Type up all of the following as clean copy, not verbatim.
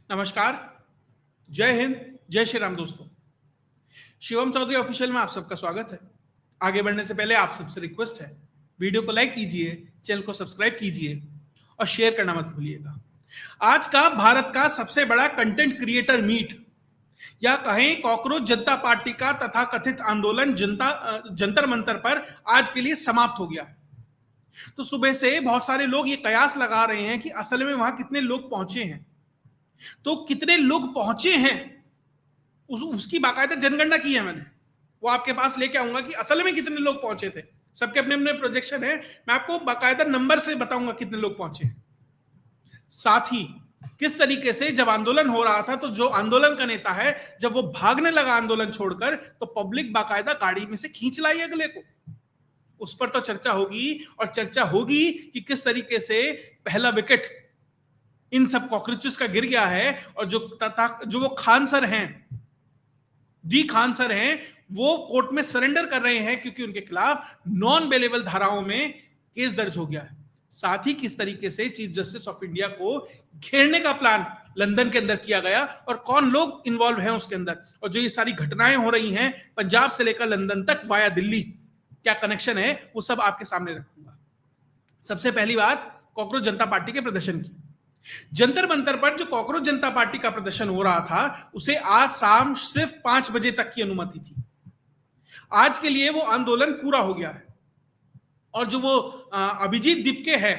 नमस्कार, जय हिंद, जय श्री राम दोस्तों। शिवम चौधरी ऑफिशियल में आप सबका स्वागत है। आगे बढ़ने से पहले आप सबसे रिक्वेस्ट है, वीडियो को लाइक कीजिए, चैनल को सब्सक्राइब कीजिए और शेयर करना मत भूलिएगा। आज का भारत का सबसे बड़ा कंटेंट क्रिएटर मीट या कहें कॉकरोच जनता पार्टी का तथाकथित आंदोलन जंतर मंतर पर आज के लिए समाप्त हो गया है। तो सुबह से बहुत सारे लोग ये कयास लगा रहे हैं कि असल में वहां कितने लोग पहुंचे हैं। तो कितने लोग पहुंचे हैं उसकी बाकायदा जनगणना की है मैंने, वो आपके पास लेके आऊंगा कि असल में कितने लोग पहुंचे थे। सबके अपने अपने प्रोजेक्शन है, मैं आपको बाकायदा नंबर से बताऊंगा कितने लोग पहुंचे हैं। साथ ही किस तरीके से जब आंदोलन हो रहा था तो जो आंदोलन का नेता है जब वो भागने लगा आंदोलन छोड़कर तो पब्लिक बाकायदा गाड़ी में से खींच लाई अगले को। उस पर तो चर्चा होगी और चर्चा होगी कि किस तरीके से पहला विकेट इन सब कॉकरोचेस का गिर गया है और जो वो खान सर हैं, डी खान सर हैं, वो कोर्ट में सरेंडर कर रहे हैं क्योंकि उनके खिलाफ नॉन बेलेबल धाराओं में केस दर्ज हो गया है। साथ ही किस तरीके से चीफ जस्टिस ऑफ इंडिया को घेरने का प्लान लंदन के अंदर किया गया और कौन लोग इन्वॉल्व हैं उसके अंदर, और जो ये सारी घटनाएं हो रही हैं पंजाब से लेकर लंदन तक वाया दिल्ली, क्या कनेक्शन है, वो सब आपके सामने रखूंगा। सबसे पहली बात कॉकरोच जनता पार्टी के प्रदर्शन की। जंतर मंतर पर जो कॉकरोच जनता पार्टी का प्रदर्शन हो रहा था उसे आज शाम सिर्फ 5 बजे तक की अनुमति थी। आज के लिए वो आंदोलन पूरा हो गया है और जो वो अभिजीत दीपके है,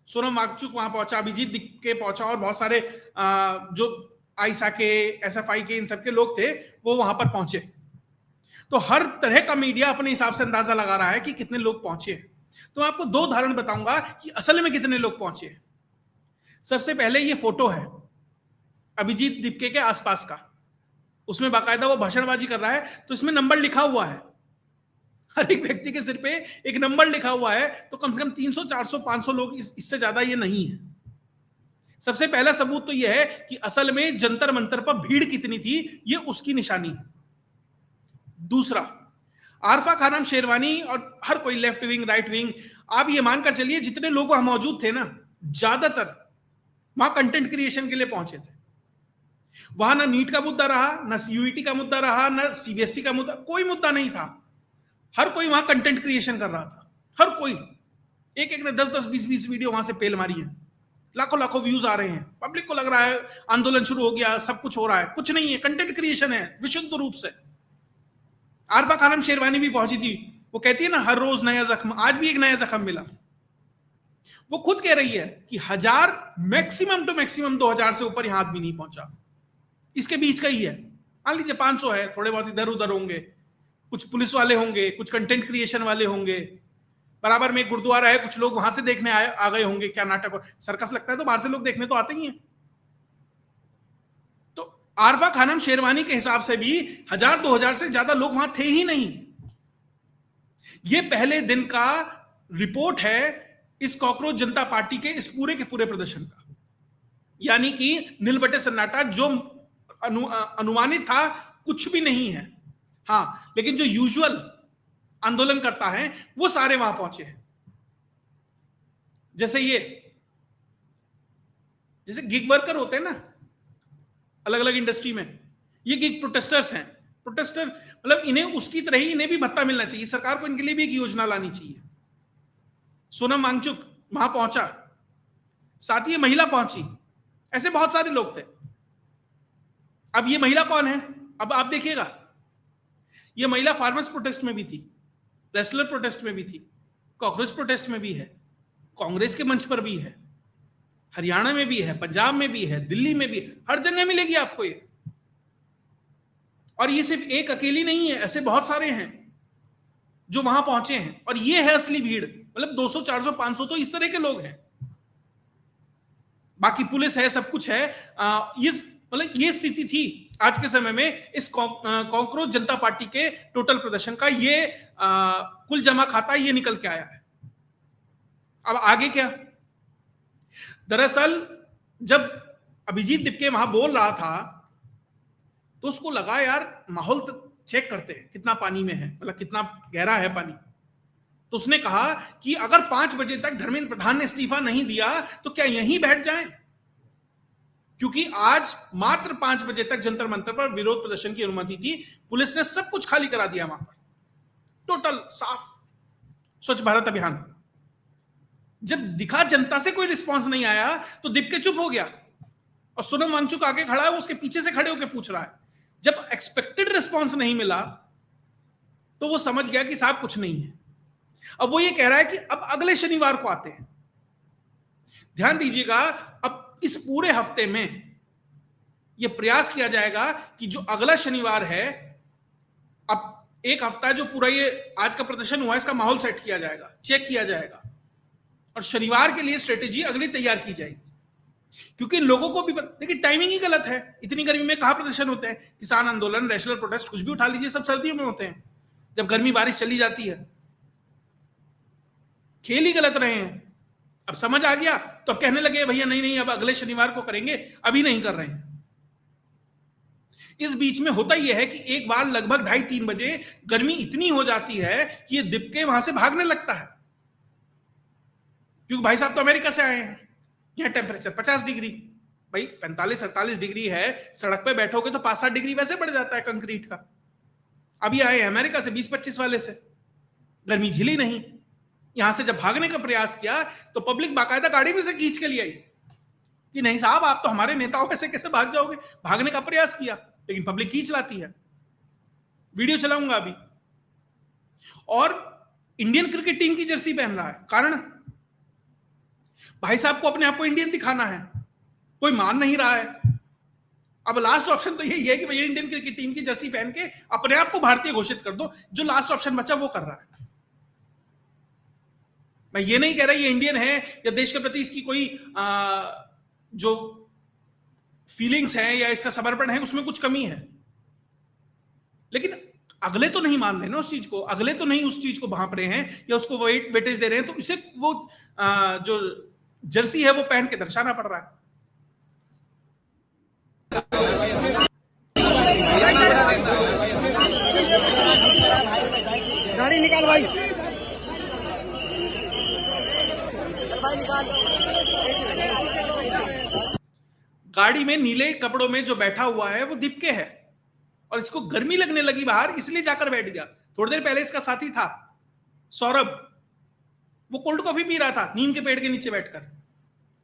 सोनम वांगचुक वहां पहुंचा, अभिजीत दीपके पहुंचा और बहुत सारे जो आईसा के, एसएफआई के, इन सबके लोग थे वो वहां पर पहुंचे। तो हर तरह का मीडिया अपने हिसाब से अंदाजा लगा रहा है कि कितने लोग पहुंचे हैं। तो मैं आपको 2 उदाहरण बताऊंगा कि असल में कितने लोग पहुंचे हैं। सबसे पहले ये फोटो है अभिजीत दीपके के आसपास का, उसमें बाकायदा वो भाषणबाजी कर रहा है तो इसमें नंबर लिखा हुआ है, हर एक व्यक्ति के सिर पे एक नंबर लिखा हुआ है। तो कम से कम 300 400 500 लोग, इससे ज्यादा ये नहीं है। सबसे पहला सबूत तो ये है कि असल में जंतर मंतर पर भीड़ कितनी थी, ये उसकी निशानी है। दूसरा, आरफा खानम शेरवानी और हर कोई लेफ्ट विंग राइट विंग, आप ये मानकर चलिए जितने लोग वहां मौजूद थे ना, ज्यादातर वहां कंटेंट क्रिएशन के लिए पहुंचे थे। वहां ना नीट का मुद्दा रहा, ना यूईटी का मुद्दा रहा, ना सीबीएसई का मुद्दा, कोई मुद्दा नहीं था। हर कोई वहां कंटेंट क्रिएशन कर रहा था, हर कोई। एक एक ने 10-10 20-20 वीडियो वहां से पेल मारी है, लाखों लाखों व्यूज आ रहे हैं। पब्लिक को लग रहा है आंदोलन शुरू हो गया, सब कुछ हो रहा है, कुछ नहीं है, कंटेंट क्रिएशन है विशुद्ध रूप से। आरफा खानम शेरवानी भी पहुंची थी, वो कहती है ना हर रोज नया जख्म, आज भी एक नया जख्म मिला। वो खुद कह रही है कि 1000 मैक्सिमम टू मैक्सिमम 2000 से ऊपर यहां आदमी नहीं पहुंचा, इसके बीच का ही है। मान लीजिए 500 है, थोड़े बहुत इधर उधर होंगे, कुछ पुलिस वाले होंगे, कुछ कंटेंट क्रिएशन वाले होंगे, बराबर में एक गुरुद्वारा है, कुछ लोग वहां से देखने आ गए होंगे, क्या नाटक और सर्कस लगता है तो बाहर से लोग देखने तो आते ही हैं। तो आरफा खानम शेरवानी के हिसाब से भी 1000-2000 से ज्यादा लोग वहां थे ही नहीं। ये पहले दिन का रिपोर्ट है इस कॉकरोच जनता पार्टी के इस पूरे के पूरे प्रदर्शन का, यानी कि नील बटे सन्नाटा। जो अनुमानित था कुछ भी नहीं है, हाँ, लेकिन जो यूजुअल आंदोलन करता है वो सारे वहां पहुंचे हैं। जैसे गिग वर्कर होते हैं ना अलग अलग इंडस्ट्री में, ये गिग प्रोटेस्टर्स हैं। प्रोटेस्टर मतलब इन्हें उसकी तरह ही इन्हें भी भत्ता मिलना चाहिए, सरकार को इनके लिए भी एक योजना लानी चाहिए। सोनम वांगचुक वहां पहुंचा, साथ ही महिला पहुंची, ऐसे बहुत सारे लोग थे। अब ये महिला कौन है, अब आप देखिएगा, ये महिला फार्मर्स प्रोटेस्ट में भी थी, रेसलर प्रोटेस्ट में भी थी, कॉकरोच प्रोटेस्ट में भी है, कांग्रेस के मंच पर भी है, हरियाणा में भी है, पंजाब में भी है, दिल्ली में भी है, हर जगह मिलेगी आपको ये। और ये सिर्फ एक अकेली नहीं है, ऐसे बहुत सारे हैं जो वहां पहुंचे हैं। और ये है असली भीड़, मतलब 200 400 500 तो इस तरह के लोग हैं, बाकी पुलिस है, सब कुछ है। ये स्थिति थी आज के समय में इस कॉकरोच जनता पार्टी के टोटल प्रदर्शन का। ये कुल जमा खाता ये निकल के आया है। अब आगे क्या, दरअसल जब अभिजीत दीपके वहां बोल रहा था तो उसको लगा यार माहौल चेक करते हैं कितना पानी में है, मतलब कितना गहरा है पानी। तो उसने कहा कि अगर 5 बजे तक धर्मेंद्र प्रधान ने इस्तीफा नहीं दिया तो क्या यहीं बैठ जाएं। क्योंकि आज मात्र 5 बजे तक जंतर मंतर पर विरोध प्रदर्शन की अनुमति थी। पुलिस ने सब कुछ खाली करा दिया वहां पर, टोटल साफ। स्वच्छ भारत अभियान जब दिखा, जनता से कोई रिस्पांस नहीं आया तो दिप चुप हो गया, और सोनम वांगचुक आगे खड़ा है, वो उसके पीछे से खड़े होकर पूछ रहा है। जब एक्सपेक्टेड रिस्पांस नहीं मिला तो वो समझ गया कि साहब कुछ नहीं है। अब वो ये कह रहा है कि अब अगले शनिवार को आते हैं। ध्यान दीजिएगा, अब इस पूरे हफ्ते में यह प्रयास किया जाएगा कि जो अगला शनिवार है, अब एक हफ्ता जो पूरा ये आज का प्रदर्शन हुआ, इसका माहौल सेट किया जाएगा, चेक किया जाएगा, और शनिवार के लिए स्ट्रेटेजी अगली तैयार की जाएगी। क्योंकि लोगों को भी देखिए, टाइमिंग ही गलत है। इतनी गर्मी में कहां प्रदर्शन होते हैं? किसान आंदोलन, नेशनल प्रोटेस्ट, कुछ भी उठा लीजिए, सब सर्दियों में होते हैं, जब गर्मी बारिश चली जाती है। खेल ही गलत रहे हैं। अब समझ आ गया तो अब कहने लगे भैया नहीं नहीं, अब अगले शनिवार को करेंगे, अभी नहीं कर रहे हैं। इस बीच में होता यह है कि एक बार लगभग 2:30-3 बजे गर्मी इतनी हो जाती है कि ये दिप वहां से भागने लगता है, क्योंकि भाई साहब तो अमेरिका से आए हैं। यहां टेम्परेचर 50 डिग्री, भाई 45-48 डिग्री है, सड़क पे बैठोगे तो 5-7 डिग्री वैसे बढ़ जाता है कंक्रीट का। अभी आए अमेरिका से 20-25 वाले से, गर्मी झिली नहीं। यहां से जब भागने का प्रयास किया तो पब्लिक बाकायदा गाड़ी में से खींच के लिए आई कि नहीं साहब, आप तो हमारे नेताओं में से कैसे भाग जाओगे। भागने का प्रयास किया, लेकिन पब्लिक खींच लाती है। वीडियो चलाऊंगा अभी। और इंडियन क्रिकेट टीम की जर्सी पहन रहा है, कारण भाई साहब को अपने आप को इंडियन दिखाना है, कोई मान नहीं रहा है। अब लास्ट ऑप्शन तो यही है कि भैया इंडियन क्रिकेट टीम की जर्सी पहन के अपने आप को भारतीय घोषित कर दो। जो लास्ट ऑप्शन बचा वो कर रहा है। मैं ये नहीं कह रहा ये इंडियन है या देश के प्रति इसकी कोई जो फीलिंग्स है या इसका समर्पण है उसमें कुछ कमी है, लेकिन अगले तो नहीं मान रहे ना उस चीज को, अगले तो नहीं उस चीज को भांप रहे हैं या उसको वेटेज दे रहे हैं, तो इसे वो जो जर्सी है वो पहन के दर्शाना पड़ रहा है। गाड़ी निकाल भाई, गाड़ी में नीले कपड़ों में जो बैठा हुआ है वो दीपके है, और इसको गर्मी लगने लगी बाहर, इसलिए जाकर बैठ गया। थोड़ी देर पहले इसका साथी था सौरभ, वो कोल्ड कॉफी पी रहा था नीम के पेड़ के नीचे बैठकर,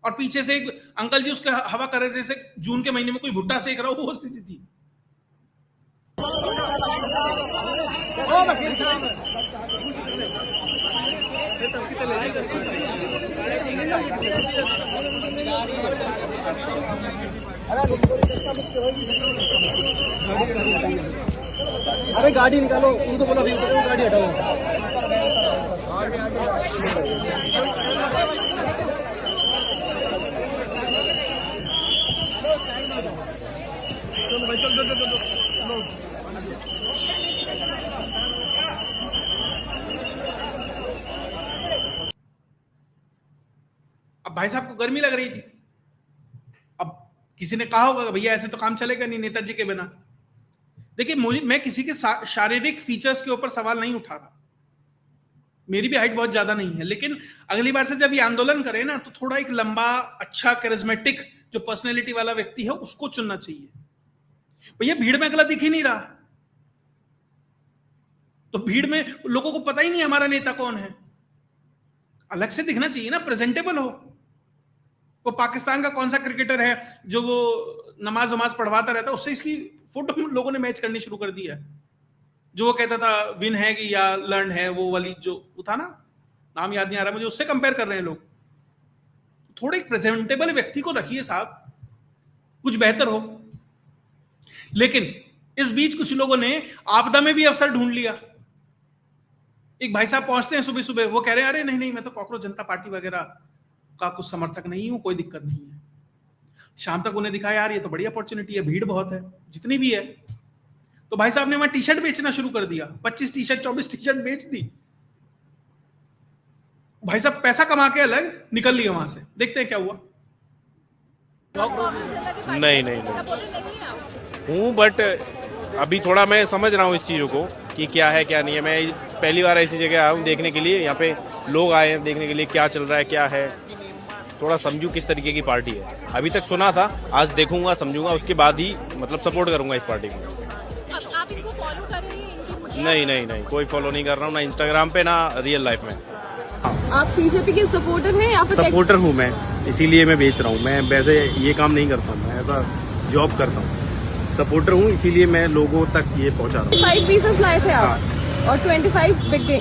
और पीछे से एक अंकल जी उसके हवा कर रहे, जैसे जून के महीने में कोई भुट्टा सेक रहा हो, वो स्थिति थी। अरे गाड़ी निकालो, उनको बोला अभी गाड़ी हटाओ। अब भाई साहब को गर्मी लग रही थी। अब किसी ने कहा होगा भैया ऐसे तो काम चलेगा नहीं नेताजी के बिना। देखिए, मैं किसी के शारीरिक फीचर्स के ऊपर सवाल नहीं उठा रहा, मेरी भी हाइट बहुत ज्यादा नहीं है, लेकिन अगली बार से जब ये आंदोलन करे ना तो थोड़ा एक लंबा, अच्छा, कैरिज्मेटिक जो पर्सनैलिटी वाला व्यक्ति है उसको चुनना चाहिए। भैया भीड़ में अगला दिख ही नहीं रहा, तो भीड़ में लोगों को पता ही नहीं हमारा नेता कौन है। अलग से दिखना चाहिए ना, प्रेजेंटेबल हो। वो पाकिस्तान का कौन सा क्रिकेटर है जो वो नमाज वमाज पढ़वाता रहता है, उससे इसकी फोटो लोगों ने मैच करनी शुरू कर दी है। जो वो कहता था विन है कि या लर्न है, वो वाली जो वो था ना, नाम याद नहीं आ रहा मुझे, उससे कंपेयर कर रहे हैं लोग। थोड़े एक प्रेजेंटेबल व्यक्ति को रखिए साहब, कुछ बेहतर हो। लेकिन इस बीच कुछ लोगों ने आपदा में भी अवसर ढूंढ लिया। एक भाई साहब पहुंचते हैं सुबह सुबह, वो कह रहे हैं अरे नहीं नहीं, मैं तो कॉकरोच जनता पार्टी वगैरह का कुछ समर्थक नहीं हूं, कोई दिक्कत नहीं है। शाम तक उन्हें दिखा यार ये तो बड़ी अपॉर्चुनिटी है, भीड़ बहुत है, जितनी भी है। तो भाई साहब ने वहां टी शर्ट बेचना शुरू कर दिया, 25 टी शर्ट 24 टी शर्ट बेच दी। भाई साहब पैसा कमा के अलग निकल लिया वहां से। देखते हैं क्या हुआ। नहीं हूँ, बट अभी थोड़ा मैं समझ रहा हूँ इस चीज़ों को कि क्या है क्या नहीं है। मैं पहली बार ऐसी जगह आया हूँ देखने के लिए, यहाँ पे लोग आए हैं देखने के लिए क्या चल रहा है क्या है, थोड़ा समझूं किस तरीके की पार्टी है। अभी तक सुना था, आज देखूंगा, समझूंगा, उसके बाद ही मतलब सपोर्ट करूंगा इस पार्टी को। अब आप इनको फॉलो कर रहे हैं? नहीं, कोई फॉलो नहीं कर रहा हूँ, ना इंस्टाग्राम पे ना रियल लाइफ में। आप बीजेपी के सपोर्टर हैं या फिर सपोर्टर हूँ मैं, इसीलिए मैं बेच रहा हूँ। मैं वैसे ये काम नहीं करता हूँ, मैं ऐसा जॉब करता हूँ। सपोर्टर हूँ, इसीलिए मैं लोगों तक ये पहुँचा रहा हूँ। 5 पीसेस लाए थे आप और 25 बिक गई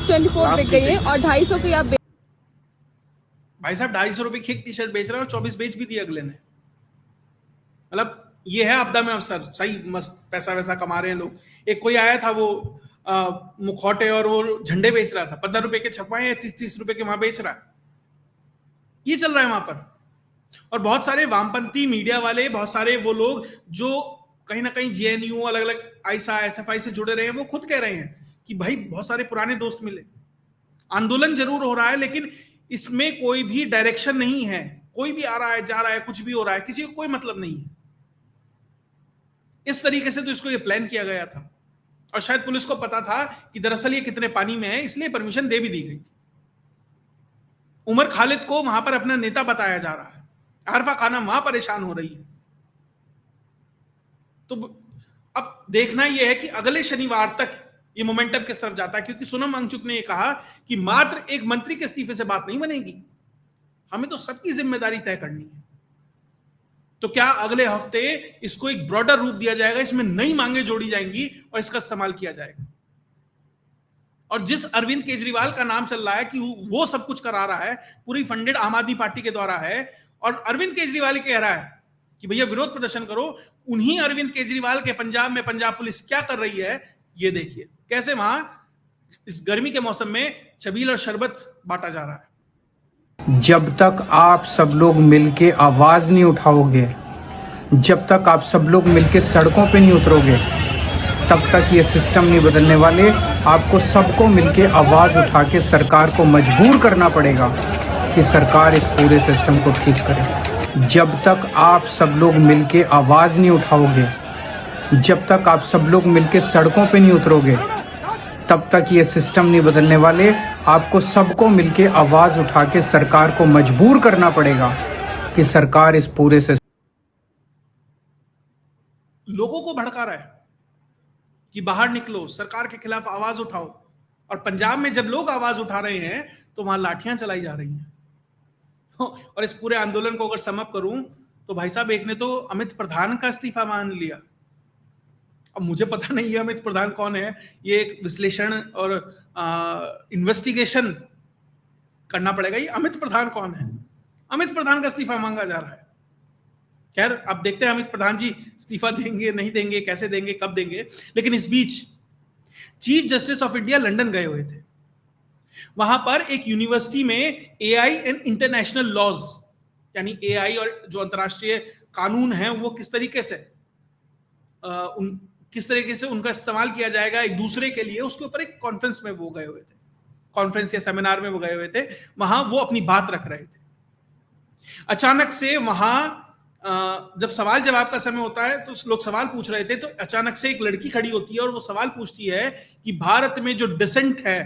24 बिक गई है और 250 की आप भाई साहब 250 रुपए की एक टी शर्ट बेच रहे हैं और 24 बेच भी दी अगले ने। मतलब ये है आपदा में अवसर, सही मस्त पैसा वैसा कमा रहे हैं लोग। एक कोई आया था वो मुखौटे और वो झंडे बेच रहा था, 15 रुपए के छपवाए हैं, 30 रुपए के वहां बेच रहा है। ये चल रहा है वहां पर। और बहुत सारे वामपंथी मीडिया वाले, बहुत सारे वो लोग जो कहीं ना कहीं जेएनयू, अलग अलग आईसा, एसएफआई से जुड़े रहे हैं, वो खुद कह रहे हैं कि भाई बहुत सारे पुराने दोस्त मिले। आंदोलन जरूर हो रहा है लेकिन इसमें कोई भी डायरेक्शन नहीं है। कोई भी आ रहा है, जा रहा है, कुछ भी हो रहा है, किसी को कोई मतलब नहीं है। इस तरीके से तो इसको ये प्लान किया गया था और शायद पुलिस को पता था कि दरअसल ये कितने पानी में है, इसलिए परमिशन दे भी दी गई थी। उमर खालिद को वहां पर अपना नेता बताया जा रहा है, आरफा खानम वहां परेशान हो रही है। तो अब देखना यह है कि अगले शनिवार तक ये मोमेंटम किस तरफ जाता है, क्योंकि सोनम वांगचुक ने यह कहा कि मात्र एक मंत्री के इस्तीफे से बात नहीं बनेगी, हमें तो सबकी जिम्मेदारी तय करनी है। तो क्या अगले हफ्ते इसको एक ब्रॉडर रूप दिया जाएगा, इसमें नई मांगे जोड़ी जाएंगी और इसका इस्तेमाल किया जाएगा। और जिस अरविंद केजरीवाल का नाम चल रहा है कि वो सब कुछ करा रहा है, पूरी फंडेड आम आदमी पार्टी के द्वारा है, और अरविंद केजरीवाल कह रहा है कि भैया विरोध प्रदर्शन करो, उन्हीं अरविंद केजरीवाल के पंजाब में पंजाब पुलिस क्या कर रही है ये देखिए, कैसे वहां इस गर्मी के मौसम में छबील और शरबत बांटा जा रहा है। जब तक आप सब लोग मिलके आवाज नहीं उठाओगे, जब तक आप सब लोग मिलके सड़कों पे नहीं उतरोगे, तब तक ये सिस्टम नहीं बदलने वाले। आपको सबको मिलके आवाज उठा के सरकार को मजबूर करना पड़ेगा कि सरकार इस पूरे सिस्टम को ठीक करे। जब तक आप सब लोग मिलके आवाज नहीं उठाओगे, जब तक आप सब लोग मिलके सड़कों पे नहीं उतरोगे, तब तक ये सिस्टम नहीं बदलने वाले। आपको सबको मिलके आवाज उठा के सरकार को मजबूर करना पड़ेगा कि सरकार इस पूरे सिस्टम। लोगों को भड़का रहा है कि बाहर निकलो, सरकार के खिलाफ आवाज उठाओ, और पंजाब में जब लोग आवाज उठा रहे हैं तो वहां लाठियां चलाई जा रही हैं। और इस पूरे आंदोलन को अगर समअप करूं तो भाई साहब एक ने तो अमित प्रधान का इस्तीफा मान लिया। अब मुझे पता नहीं है अमित प्रधान कौन है, ये एक विश्लेषण और इन्वेस्टिगेशन करना पड़ेगा, ये अमित प्रधान कौन है। अमित प्रधान का इस्तीफा मांगा जा रहा है। खैर अब देखते हैं अमित प्रधान जी इस्तीफा देंगे नहीं देंगे, कैसे देंगे, कब देंगे। लेकिन इस बीच chief justice of India London गए हुए थे। वहां पर एक यूनिवर्सिटी में एआई एंड इंटरनेशनल लॉज, यानी एआई और जो अंतरराष्ट्रीय कानून हैं वो किस तरीके से उनका इस्तेमाल किया जाएगा एक दूसरे के लिए, उसके ऊपर एक कॉन्फ्रेंस में वो गए हुए थे, कॉन्फ्रेंस या सेमिनार में वो गए हुए थे। वहां वो अपनी बात रख रहे थे। अचानक से वहां जब सवाल जवाब का समय होता है तो लोग सवाल पूछ रहे थे, तो अचानक से एक लड़की खड़ी होती है और वो सवाल पूछती है कि भारत में जो डिसेंट है,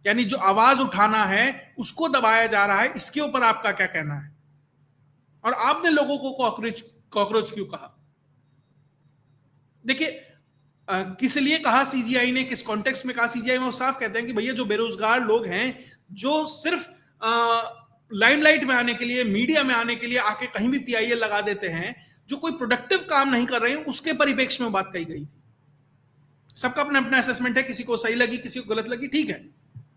यानी जो आवाज उठाना है, उसको दबाया जा रहा है, इसके ऊपर आपका क्या कहना है। और आपने लोगों को कॉकरोच क्यों कहा। देखिए किस लिए कहा सीजीआई ने, किस कॉन्टेक्स्ट में कहा सीजीआई में, वो साफ कहते हैं कि भैया जो बेरोजगार लोग हैं, जो सिर्फ लाइमलाइट में आने के लिए, मीडिया में आने के लिए आके कहीं भी पीआईएल लगा देते हैं, जो कोई प्रोडक्टिव काम नहीं कर रहे हैं, उसके परिप्रेक्ष्य में बात कही गई थी। सबका अपना अपना असेसमेंट है, किसी को सही लगी, किसी को गलत लगी, ठीक है।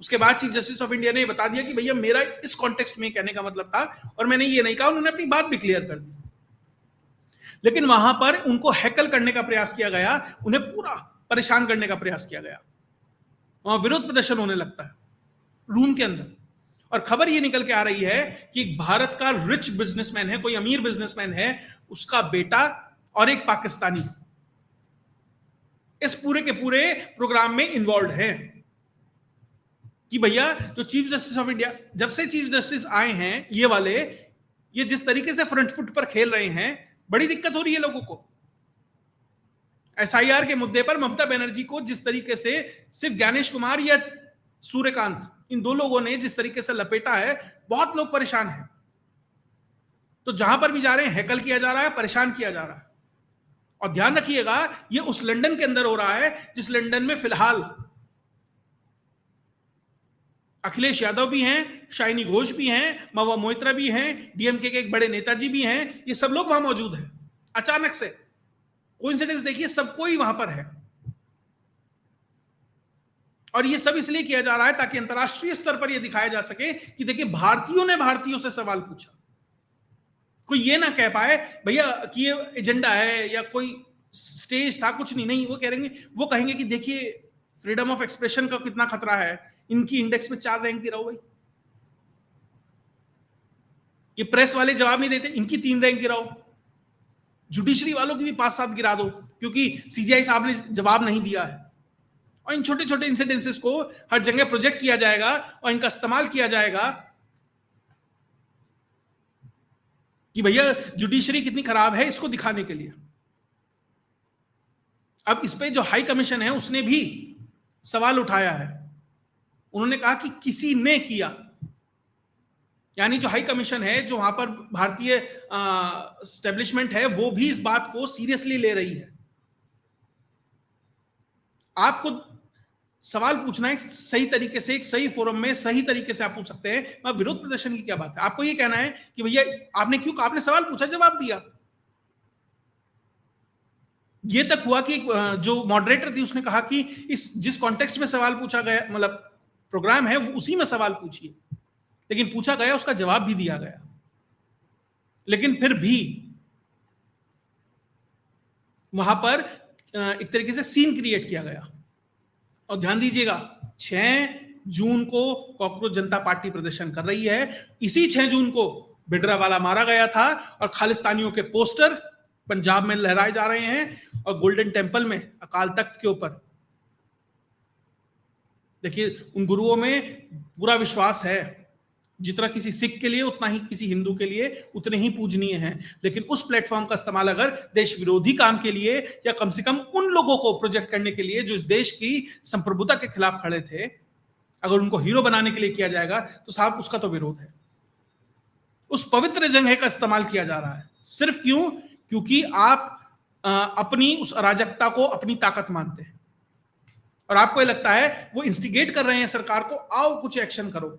उसके बाद चीफ जस्टिस ऑफ इंडिया ने बता दिया कि भैया मेरा इस कॉन्टेक्स्ट में कहने का मतलब था और मैंने ये नहीं कहा। उन्होंने अपनी बात भी क्लियर कर दी। लेकिन वहां पर उनको हैकल करने का प्रयास किया गया, उन्हें पूरा परेशान करने का प्रयास किया गया। वहां विरोध प्रदर्शन होने लगता है रूम के अंदर, और खबर ये निकल के आ रही है कि भारत का रिच बिजनेसमैन है, कोई अमीर बिजनेसमैन है, उसका बेटा और एक पाकिस्तानी इस पूरे के पूरे प्रोग्राम में इन्वॉल्व है। कि भैया जो चीफ जस्टिस ऑफ इंडिया, जब से चीफ जस्टिस आए हैं ये वाले, ये जिस तरीके से फ्रंट फुट पर खेल रहे हैं, बड़ी दिक्कत हो रही है लोगों को। एसआईआर के मुद्दे पर ममता बनर्जी को जिस तरीके से सिर्फ ज्ञानेश कुमार या सूर्यकांत इन दो लोगों ने जिस तरीके से लपेटा है, बहुत लोग परेशान हैं। तो जहां पर भी जा रहे हैं हैकल किया जा रहा है, परेशान किया जा रहा है। और ध्यान रखिएगा, ये उस लंदन के अंदर हो रहा है जिस लंदन में फिलहाल अखिलेश यादव भी हैं, शाइनी घोष भी हैं, महुआ मोइत्रा भी हैं, डीएमके के एक बड़े नेताजी भी हैं। ये सब लोग वहां मौजूद हैं। अचानक से कोइंसिडेंस देखिए, सब कोई वहां पर है। और ये सब इसलिए किया जा रहा है ताकि अंतरराष्ट्रीय स्तर पर यह दिखाया जा सके कि देखिए, भारतीयों ने भारतीयों से सवाल पूछा। कोई ये ना कह पाए भैया कि ये एजेंडा है या कोई स्टेज था, कुछ नहीं। वो कहेंगे कि देखिए फ्रीडम ऑफ एक्सप्रेशन का कितना खतरा है, इनकी इंडेक्स में 4 रैंक गिराओ भाई। ये प्रेस वाले जवाब नहीं देते, इनकी 3 रैंक गिराओ। जुडिशरी वालों की भी 5-7 गिरा दो, क्योंकि सीजीआई साहब ने जवाब नहीं दिया है। और इन छोटे छोटे इंसिडेंसेस को हर जगह प्रोजेक्ट किया जाएगा और इनका इस्तेमाल किया जाएगा कि भैया जुडिशरी कितनी खराब है, इसको दिखाने के लिए। अब इस पे जो हाई कमीशन है उसने भी सवाल उठाया है। उन्होंने कहा कि किसी ने किया, यानी जो हाई कमीशन है, जो वहां पर भारतीय एस्टेब्लिशमेंट है, वो भी इस बात को सीरियसली ले रही है। आपको सवाल पूछना एक सही तरीके से, एक सही फोरम में सही तरीके से आप पूछ सकते हैं। विरोध प्रदर्शन की क्या बात है? आपको ये कहना है कि भैया आपने क्यों, आपने सवाल पूछा, जवाब दिया। ये तक हुआ कि जो मॉडरेटर थी उसने कहा कि इस जिस कॉन्टेक्स्ट में सवाल पूछा गया, मतलब प्रोग्राम है, वो उसी में सवाल पूछिए। लेकिन पूछा गया, उसका जवाब भी दिया गया। लेकिन फिर भी वहां पर एक तरीके से सीन क्रिएट किया गया। और ध्यान दीजिएगा, 6 जून को कॉकरोच जनता पार्टी प्रदर्शन कर रही है। इसी 6 जून को भिंडरावाला मारा गया था और खालिस्तानियों के पोस्टर पंजाब में लहराए जा रहे हैं और गोल्डन टेंपल में अकाल तख्त के ऊपर, देखिए, उन गुरुओं में पूरा विश्वास है। जितना किसी सिख के लिए उतना ही किसी हिंदू के लिए उतने ही पूजनीय हैं। लेकिन उस प्लेटफॉर्म का इस्तेमाल अगर देश विरोधी काम के लिए या कम से कम उन लोगों को प्रोजेक्ट करने के लिए जो इस देश की संप्रभुता के खिलाफ खड़े थे, अगर उनको हीरो बनाने के लिए किया जाएगा तो साहब उसका तो विरोध है। उस पवित्र जंग का इस्तेमाल किया जा रहा है। सिर्फ क्यों? क्योंकि आप अपनी उस अराजकता को अपनी ताकत मानते हैं और आपको ये लगता है वो इंस्टिगेट कर रहे हैं सरकार को, आओ कुछ एक्शन करो,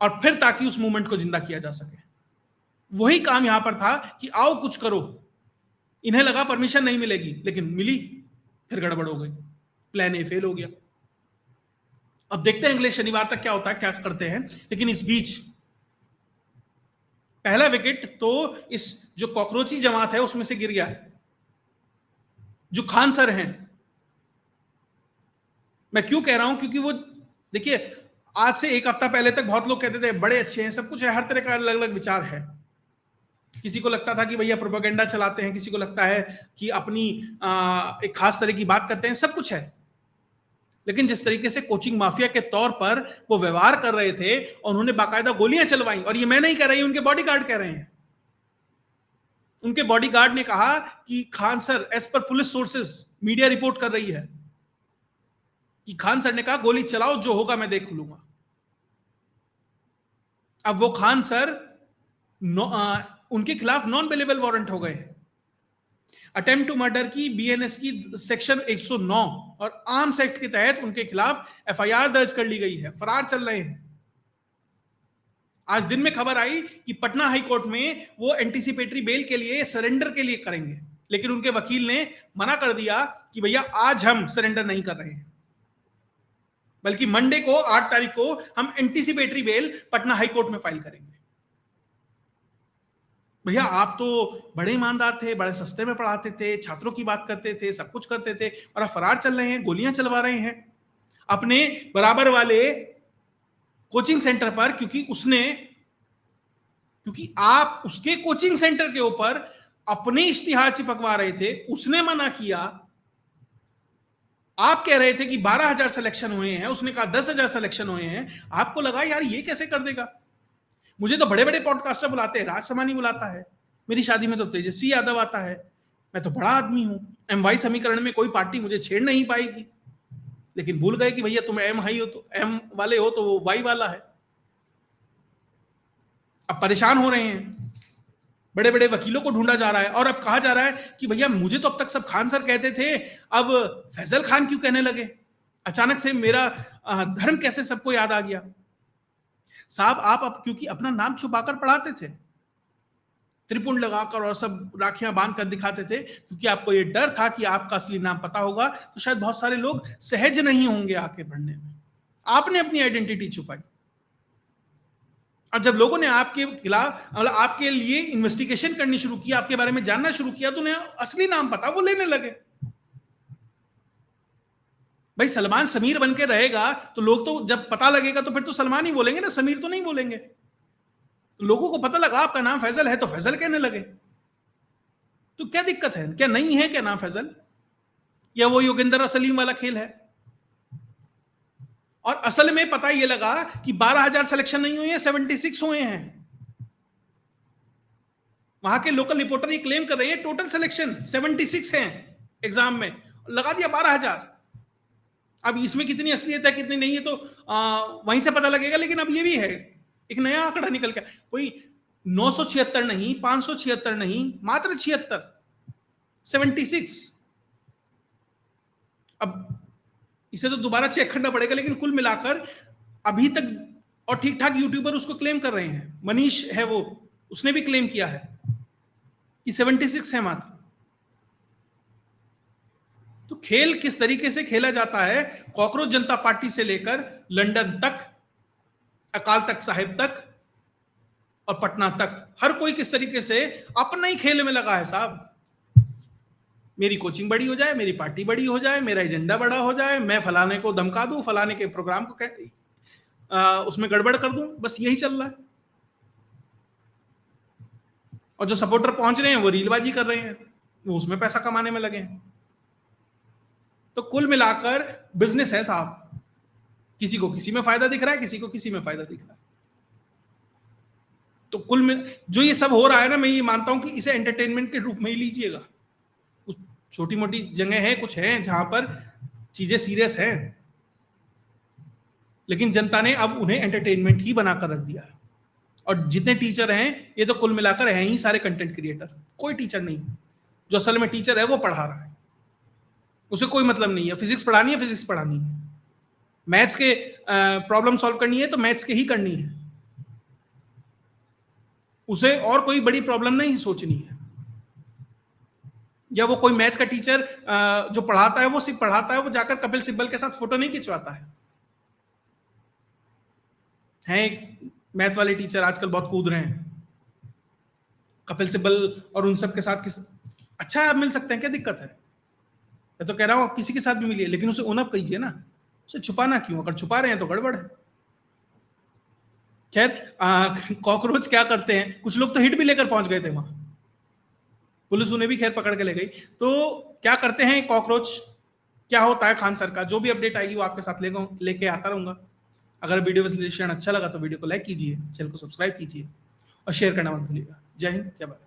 और फिर ताकि उस मूवमेंट को जिंदा किया जा सके। वही काम यहां पर था कि आओ कुछ करो। इन्हें लगा परमिशन नहीं मिलेगी, लेकिन मिली, फिर गड़बड़ हो गई, प्लान ए फेल हो गया। अब देखते हैं अगले शनिवार तक क्या होता है, क्या करते हैं। लेकिन इस बीच पहला विकेट तो इस जो कॉकरोची जमात है उसमें से गिर गया है। जो खान सर हैं, मैं क्यों कह रहा हूं, क्योंकि वो देखिए, आज से 1 हफ्ता पहले तक बहुत लोग कहते थे बड़े अच्छे हैं, सब कुछ है, हर तरह का अलग अलग विचार है। किसी को लगता था कि भैया प्रोपेगेंडा चलाते हैं, किसी को लगता है कि अपनी एक खास तरह की बात करते हैं, सब कुछ है। लेकिन जिस तरीके से कोचिंग माफिया के तौर पर वो व्यवहार कर रहे थे और उन्होंने बाकायदा गोलियां चलवाई, और ये मैं नहीं कह रही, उनके बॉडीगार्ड कह रहे हैं। उनके बॉडीगार्ड ने कहा कि Khan sir, as per police sources, media report कर रही है कि खान सर ने कहा गोली चलाओ, जो होगा मैं देख लूंगा। अब वो खान सर उनके खिलाफ नॉन बेलेबल वारंट हो गए हैं। अटेम्प्ट टू मर्डर की बीएनएस की सेक्शन 109 और आर्म्स एक्ट के तहत उनके खिलाफ एफआईआर दर्ज कर ली गई है, फरार चल रहे हैं। आज दिन में खबर आई कि पटना हाई कोर्ट में वो एंटीसिपेटरी बेल के लिए, सरेंडर के लिए करेंगे, लेकिन उनके वकील ने मना कर दिया कि भैया आज हम सरेंडर नहीं कर रहे हैं, बल्कि मंडे को 8 तारीख को हम anticipatory bail Patna high court में फाइल करेंगे। भैया आप तो बड़े ईमानदार थे, बड़े सस्ते में पढ़ाते थे, छात्रों की बात करते थे, सब कुछ करते थे, और आप फरार चल रहे हैं, गोलियां चलवा रहे हैं अपने बराबर वाले कोचिंग सेंटर पर, क्योंकि आप उसके कोचिंग सेंटर के ऊपर अपने इश्तिहार चिपकवा रहे थे, उसने मना किया। आप कह रहे थे कि 12,000 सिलेक्शन हुए हैं, उसने कहा 10,000 सिलेक्शन हुए हैं। आपको लगा यार ये कैसे कर देगा। मुझे तो बड़े बड़े पॉडकास्टर बुलाते हैं, राज समानी बुलाता है, मेरी शादी में तो तेजस्वी यादव आता है, मैं तो बड़ा आदमी हूं, MY समीकरण में कोई पार्टी मुझे छेड़ नहीं पाएगी। लेकिन भूल गए कि भैया तुम एम हाई हो तो एम वाले हो तो वो वाई वाला है। अब परेशान हो रहे हैं, बड़े बड़े वकीलों को ढूंढा जा रहा है, और अब कहा जा रहा है कि भैया मुझे तो अब तक सब खान सर कहते थे, अब फैजल खान क्यों कहने लगे, अचानक से मेरा धर्म कैसे सबको याद आ गया। साहब आप अब क्योंकि अपना नाम छुपाकर पढ़ाते थे, त्रिपुंड लगाकर और सब राखियां बांध कर दिखाते थे, क्योंकि आपको ये डर था कि आपका असली नाम पता होगा तो शायद बहुत सारे लोग सहज नहीं होंगे आके पढ़ने में। आपने अपनी आइडेंटिटी छुपाई, और जब लोगों ने आपके खिलाफ मतलब आपके लिए इन्वेस्टिगेशन करनी शुरू की, आपके बारे में जानना शुरू किया, तो उन्हें असली नाम पता, वो लेने लगे। भाई सलमान समीर बन के रहेगा तो लोग तो जब पता लगेगा तो फिर तो सलमान ही बोलेंगे ना, समीर तो नहीं बोलेंगे। तो लोगों को पता लगा आपका नाम फैजल है तो फैजल कहने लगे। तो क्या दिक्कत है, क्या नहीं है क्या नाम फैजल, या वो योगेंद्र और सलीम वाला खेल है। और असल में पता यह लगा कि 12,000 सिलेक्शन नहीं हुए हैं, 76 हुए हैं। वहां के लोकल रिपोर्टर ये क्लेम कर रहे हैं टोटल सिलेक्शन 76 हैं एग्जाम में, लगा दिया 12,000। अब इसमें कितनी असलियत है कितनी नहीं है तो वहीं से पता लगेगा। लेकिन अब ये भी है, एक नया आंकड़ा निकल गया, कोई 976 नहीं, 576 नहीं, मात्र 76। अब इसे तो दोबारा चेक करना पड़ेगा, लेकिन कुल मिलाकर अभी तक, और ठीक ठाक यूट्यूबर उसको क्लेम कर रहे हैं, मनीष है वो, उसने भी क्लेम किया है कि 76 है मात्र। तो खेल किस तरीके से खेला जाता है, कॉकरोच जनता पार्टी से लेकर लंदन तक, अकाल तख्त साहिब तक और पटना तक, हर कोई किस तरीके से अपना ही खेल में लगा है साहब। मेरी कोचिंग बड़ी हो जाए, मेरी पार्टी बड़ी हो जाए, मेरा एजेंडा बड़ा हो जाए, मैं फलाने को धमका दूं, फलाने के प्रोग्राम को उसमें गड़बड़ कर दूं, बस यही चल रहा है। और जो सपोर्टर पहुंच रहे हैं वो रीलबाजी कर रहे हैं, वो उसमें पैसा कमाने में लगे हैं। तो कुल मिलाकर बिजनेस है साहब, किसी को किसी में फायदा दिख रहा है, किसी को किसी में फायदा दिख रहा है। तो कुल में जो ये सब हो रहा है ना, मैं ये मानता हूं कि इसे एंटरटेनमेंट के रूप में ही लीजिएगा। कुछ छोटी मोटी जगह है, कुछ है जहां पर चीजें सीरियस हैं, लेकिन जनता ने अब उन्हें एंटरटेनमेंट ही बनाकर रख दिया है। और जितने टीचर हैं ये तो कुल मिलाकर हैं ही सारे कंटेंट क्रिएटर, कोई टीचर नहीं। जो असल में टीचर है वो पढ़ा रहा है, उसे कोई मतलब नहीं है। फिजिक्स पढ़ानी है, फिजिक्स पढ़ानी है, मैथ्स के प्रॉब्लम सॉल्व करनी है तो मैथ्स के ही करनी है, उसे और कोई बड़ी प्रॉब्लम नहीं सोचनी है। या वो कोई मैथ का टीचर जो पढ़ाता है वो सिर्फ पढ़ाता है, वो जाकर कपिल सिब्बल के साथ फोटो नहीं खिंचवाता है। एक मैथ वाले टीचर आजकल बहुत कूद रहे हैं, कपिल सिब्बल और उन सब के साथ अच्छा आप मिल सकते हैं, क्या दिक्कत है। मैं तो कह रहा हूं किसी के साथ भी मिलिए, लेकिन उसे ओनअप कीजिए ना, उसे छुपाना क्यों, अगर छुपा रहे हैं तो गड़बड़ है। खैर कॉकरोच क्या करते हैं, कुछ लोग तो हिट भी लेकर पहुंच गए थे वहां, पुलिस उन्हें भी खैर पकड़ के ले गई। तो क्या करते हैं कॉकरोच, क्या होता है खान सर का, जो भी अपडेट आएगी वो आपके साथ लेके आता रहूंगा। अगर वीडियो विश्लेषण अच्छा लगा तो वीडियो को लाइक कीजिए, चैनल को सब्सक्राइब कीजिए और शेयर करना मत भूलिएगा। जय हिंद, जय भारत।